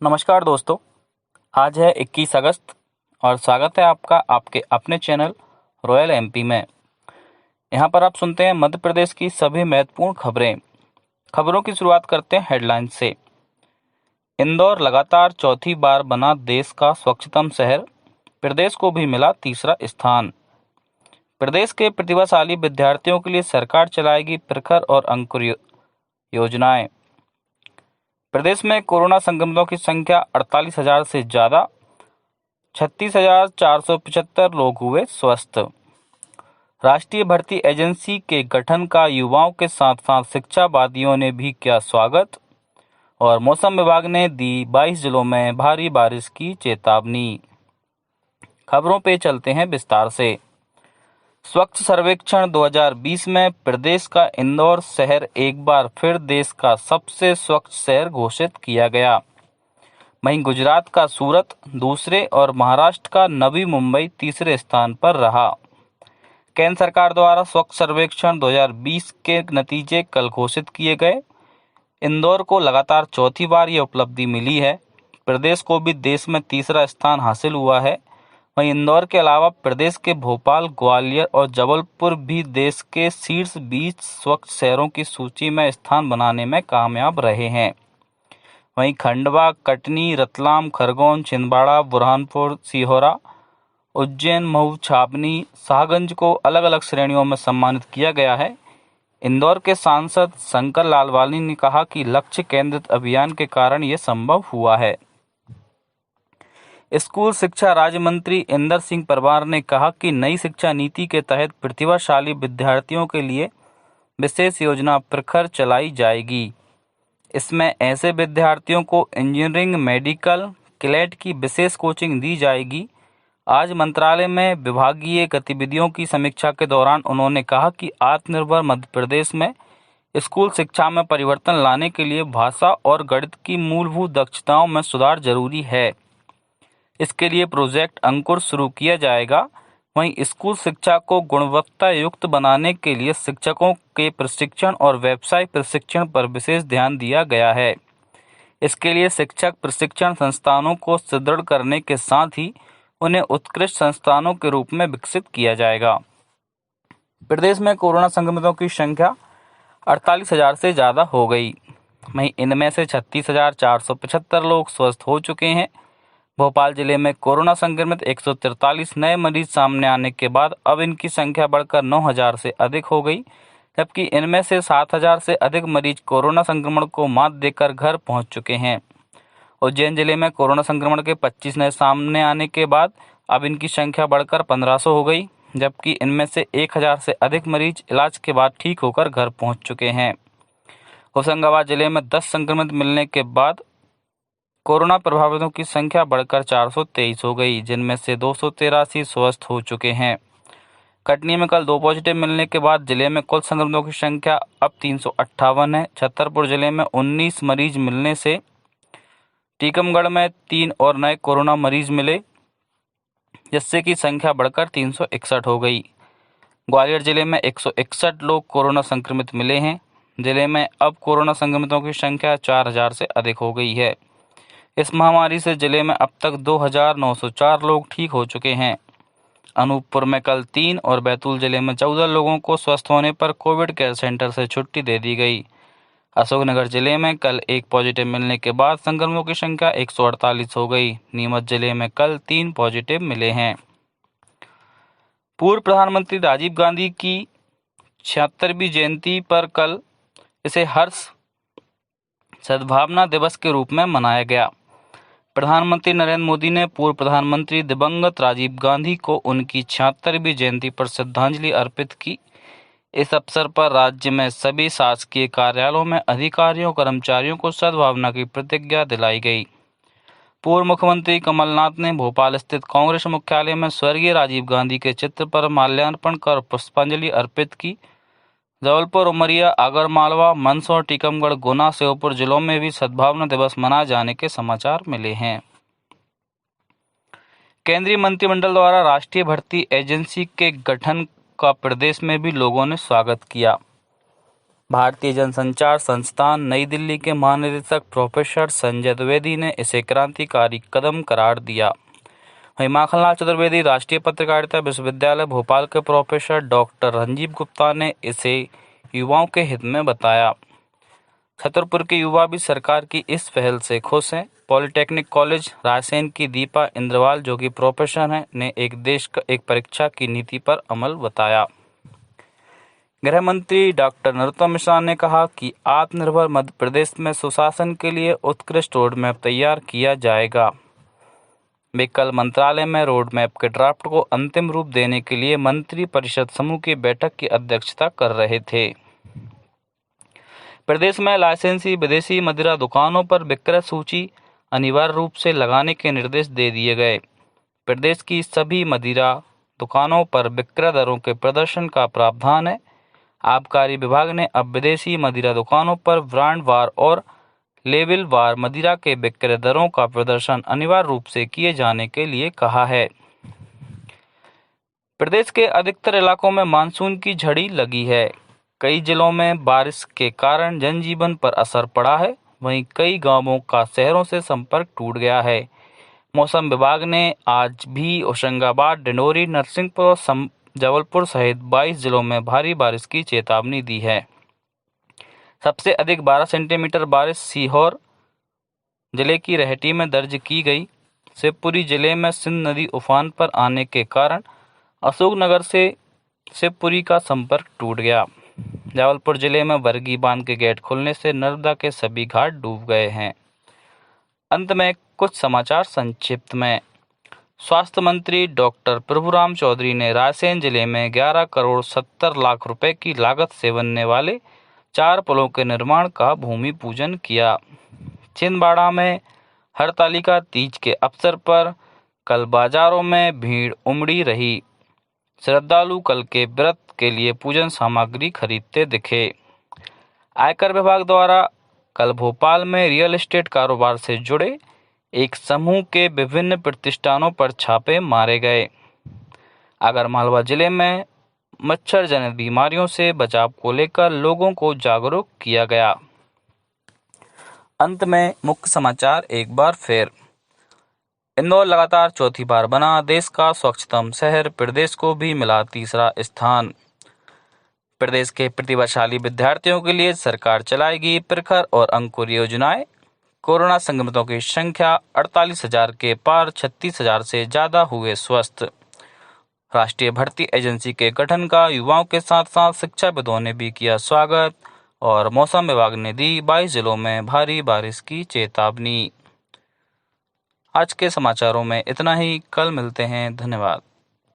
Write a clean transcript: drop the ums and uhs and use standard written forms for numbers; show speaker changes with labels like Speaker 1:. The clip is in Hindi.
Speaker 1: नमस्कार दोस्तों। आज है 21 अगस्त और स्वागत है आपका आपके अपने चैनल रॉयल एमपी में। यहाँ पर आप सुनते हैं मध्य प्रदेश की सभी महत्वपूर्ण खबरें। खबरों की शुरुआत करते हैं हेडलाइन से। इंदौर लगातार चौथी बार बना देश का स्वच्छतम शहर, प्रदेश को भी मिला तीसरा स्थान। प्रदेश के प्रतिभाशाली विद्यार्थियों के लिए सरकार चलाएगी प्रखर और अंकुर योजनाएं। प्रदेश में कोरोना संक्रमितों की संख्या 48,000 से ज़्यादा, 36,475 लोग हुए स्वस्थ। राष्ट्रीय भर्ती एजेंसी के गठन का युवाओं के साथ साथ शिक्षावादियों ने भी किया स्वागत। और मौसम विभाग ने दी 22 जिलों में भारी बारिश की चेतावनी। खबरों पे चलते हैं विस्तार से। स्वच्छ सर्वेक्षण 2020 में प्रदेश का इंदौर शहर एक बार फिर देश का सबसे स्वच्छ शहर घोषित किया गया। वहीं गुजरात का सूरत दूसरे और महाराष्ट्र का नवी मुंबई तीसरे स्थान पर रहा। केंद्र सरकार द्वारा स्वच्छ सर्वेक्षण 2020 के नतीजे कल घोषित किए गए। इंदौर को लगातार चौथी बार यह उपलब्धि मिली है। प्रदेश को भी देश में तीसरा स्थान हासिल हुआ है। वहीं इंदौर के अलावा प्रदेश के भोपाल, ग्वालियर और जबलपुर भी देश के शीर्ष 20 स्वच्छ शहरों की सूची में स्थान बनाने में कामयाब रहे हैं। वहीं खंडवा, कटनी, रतलाम, खरगोन, छिंदवाड़ा, बुरहानपुर, सिहोरा, उज्जैन, मऊ, छावनी, शाहगंज को अलग अलग श्रेणियों में सम्मानित किया गया है। इंदौर के सांसद शंकर लालवानी ने कहा कि लक्ष्य केंद्रित अभियान के कारण ये संभव हुआ है। स्कूल शिक्षा राज्य मंत्री इंदर सिंह परमार ने कहा कि नई शिक्षा नीति के तहत प्रतिभाशाली विद्यार्थियों के लिए विशेष योजना प्रखर चलाई जाएगी। इसमें ऐसे विद्यार्थियों को इंजीनियरिंग, मेडिकल, क्लेट की विशेष कोचिंग दी जाएगी। आज मंत्रालय में विभागीय गतिविधियों की समीक्षा के दौरान उन्होंने कहा कि आत्मनिर्भर मध्य प्रदेश में स्कूल शिक्षा में परिवर्तन लाने के लिए भाषा और गणित की मूलभूत दक्षताओं में सुधार जरूरी है। इसके लिए प्रोजेक्ट अंकुर शुरू किया जाएगा। वहीं स्कूल शिक्षा को गुणवत्ता युक्त बनाने के लिए शिक्षकों के प्रशिक्षण और व्यवसाय प्रशिक्षण पर विशेष ध्यान दिया गया है। इसके लिए शिक्षक प्रशिक्षण संस्थानों को सुदृढ़ करने के साथ ही उन्हें उत्कृष्ट संस्थानों के रूप में विकसित किया जाएगा। प्रदेश में कोरोना संक्रमितों की संख्या 48,000 से ज़्यादा हो गई। वहीं इनमें से 36,475 लोग स्वस्थ हो चुके हैं। भोपाल जिले में कोरोना संक्रमित 143 नए मरीज सामने आने के बाद अब इनकी संख्या बढ़कर 9,000 से अधिक हो गई, जबकि इनमें से 7,000 से अधिक मरीज कोरोना संक्रमण को मात देकर घर पहुंच चुके हैं। उज्जैन जिले में कोरोना संक्रमण के 25 नए सामने आने के बाद अब इनकी संख्या बढ़कर 1,500 हो गई, जबकि इनमें से 1,000 से अधिक मरीज इलाज के बाद ठीक होकर घर पहुंच चुके हैं। होशंगाबाद जिले में 10 संक्रमित मिलने के बाद कोरोना प्रभावितों की संख्या बढ़कर 423 हो गई, जिनमें से 283 स्वस्थ हो चुके हैं। कटनी में कल 2 पॉजिटिव मिलने के बाद जिले में कुल संक्रमितों की संख्या अब 358 है। छतरपुर जिले में 19 मरीज मिलने से टीकमगढ़ में 3 और नए कोरोना मरीज मिले, जिससे कि संख्या बढ़कर 361 हो गई। ग्वालियर जिले में 161 लोग कोरोना संक्रमित मिले हैं। जिले में अब कोरोना संक्रमितों की संख्या 4,000 से अधिक हो गई है। इस महामारी से जिले में अब तक 2,904 लोग ठीक हो चुके हैं। अनूपपुर में कल 3 और बैतूल जिले में 14 लोगों को स्वस्थ होने पर कोविड केयर सेंटर से छुट्टी दे दी गई। अशोकनगर जिले में कल 1 पॉजिटिव मिलने के बाद संक्रमितों की संख्या 148 हो गई। नीमच जिले में कल 3 पॉजिटिव मिले हैं। पूर्व प्रधानमंत्री राजीव गांधी की 76वीं जयंती पर कल इसे हर्ष सद्भावना दिवस के रूप में मनाया गया। प्रधानमंत्री नरेंद्र मोदी ने पूर्व प्रधानमंत्री दिवंगत राजीव गांधी को उनकी 76वीं जयंती पर श्रद्धांजलि अर्पित की। इस अवसर पर राज्य में सभी शासकीय कार्यालयों में अधिकारियों कर्मचारियों को सद्भावना की प्रतिज्ञा दिलाई गई। पूर्व मुख्यमंत्री कमलनाथ ने भोपाल स्थित कांग्रेस मुख्यालय में स्वर्गीय राजीव गांधी के चित्र पर माल्यार्पण कर पुष्पांजलि अर्पित की। जबलपुर, उमरिया, आगरमालवा, मंदसौर, टीकमगढ़, गुना, श्योपुर जिलों में भी सद्भावना दिवस मनाए जाने के समाचार मिले हैं। केंद्रीय मंत्रिमंडल द्वारा राष्ट्रीय भर्ती एजेंसी के गठन का प्रदेश में भी लोगों ने स्वागत किया। भारतीय जनसंचार संस्थान नई दिल्ली के महानिदेशक प्रोफेसर संजय द्विवेदी ने इसे क्रांतिकारी कदम करार दिया। वहीं माखनलाल चतुर्वेदी राष्ट्रीय पत्रकारिता विश्वविद्यालय भोपाल के प्रोफेसर डॉक्टर रंजीव गुप्ता ने इसे युवाओं के हित में बताया। छतरपुर के युवा भी सरकार की इस पहल से खुश हैं। पॉलिटेक्निक कॉलेज रायसेन की दीपा इंद्रवाल, जो कि प्रोफेसर हैं, ने एक देश का एक परीक्षा की नीति पर अमल बताया। गृह मंत्री डॉक्टर नरोत्तम मिश्रा ने कहा कि आत्मनिर्भर मध्य प्रदेश में सुशासन के लिए उत्कृष्ट रोड मैप तैयार किया जाएगा। वे कल मंत्रालय में रोड मैप के ड्राफ्ट को अंतिम रूप देने के लिए मंत्री परिषद समूह की बैठक की अध्यक्षता कर रहे थे। प्रदेश में लाइसेंसी विदेशी मदिरा दुकानों पर विक्रय सूची अनिवार्य रूप से लगाने के निर्देश दे दिए गए। प्रदेश की सभी मदिरा दुकानों पर विक्रय दरों के प्रदर्शन का प्रावधान है। आबकारी विभाग ने अब विदेशी मदिरा दुकानों पर ब्रांड वार और लेवल वार मदिरा के विक्रय दरों का प्रदर्शन अनिवार्य रूप से किए जाने के लिए कहा है। प्रदेश के अधिकतर इलाकों में मानसून की झड़ी लगी है। कई जिलों में बारिश के कारण जनजीवन पर असर पड़ा है। वहीं कई गांवों का शहरों से संपर्क टूट गया है। मौसम विभाग ने आज भी होशंगाबाद, डिंडोरी, नरसिंहपुर और जबलपुर सहित 22 जिलों में भारी बारिश की चेतावनी दी है। सबसे अधिक 12 सेंटीमीटर बारिश सीहोर जिले की रेहटी में दर्ज की गई। शिवपुरी जिले में सिंध नदी उफान पर आने के कारण अशोकनगर से शिवपुरी का संपर्क टूट गया। जबलपुर जिले में बरगी बांध के गेट खुलने से नर्मदा के सभी घाट डूब गए हैं। अंत में कुछ समाचार संक्षिप्त में। स्वास्थ्य मंत्री डॉक्टर प्रभुराम चौधरी ने रायसेन जिले में 11 करोड़ 70 लाख रुपए की लागत से बनने वाले 4 पुलों के निर्माण का भूमि पूजन किया। छिंदवाड़ा में हरतालिका तीज के अवसर पर कल बाजारों में भीड़ उमड़ी रही। श्रद्धालु कल के व्रत के लिए पूजन सामग्री खरीदते दिखे। आयकर विभाग द्वारा कल भोपाल में रियल एस्टेट कारोबार से जुड़े एक समूह के विभिन्न प्रतिष्ठानों पर छापे मारे गए। आगरमालवा जिले में मच्छर जनित बीमारियों से बचाव को लेकर लोगों को जागरूक किया गया। अंत में मुख्य समाचार एक बार फिर। इंदौर लगातार चौथी बार बना देश का स्वच्छतम शहर, प्रदेश को भी मिला तीसरा स्थान। प्रदेश के प्रतिभाशाली विद्यार्थियों के लिए सरकार चलाएगी प्रखर और अंकुर योजनाएं। कोरोना संक्रमितों की संख्या 48,000 के पार, 36,000 से ज्यादा हुए स्वस्थ। राष्ट्रीय भर्ती एजेंसी के गठन का युवाओं के साथ साथ शिक्षाविदों ने भी किया स्वागत। और मौसम विभाग ने दी 22 जिलों में भारी बारिश की चेतावनी। आज के समाचारों में इतना ही। कल मिलते हैं। धन्यवाद।